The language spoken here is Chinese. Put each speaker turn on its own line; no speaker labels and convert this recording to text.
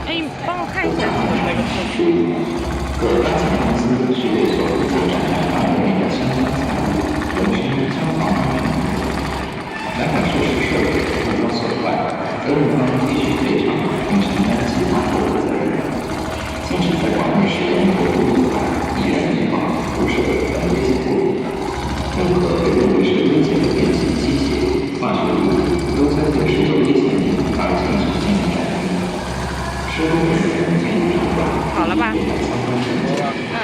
哎，你帮我看一下。
各大型公司事业所就展开2年的新增财务，尤其是消防方面。两款设施设备如有损坏，责任方继续赔偿并承担其他后果责任。从事在广内使用国有物材易燃易爆、辐射等危险物品，任何被认为是危险的电气、机械、化学物质都将对施作危险品而停止进行展示。施工人员建议厂长
好了吧？
参观证件。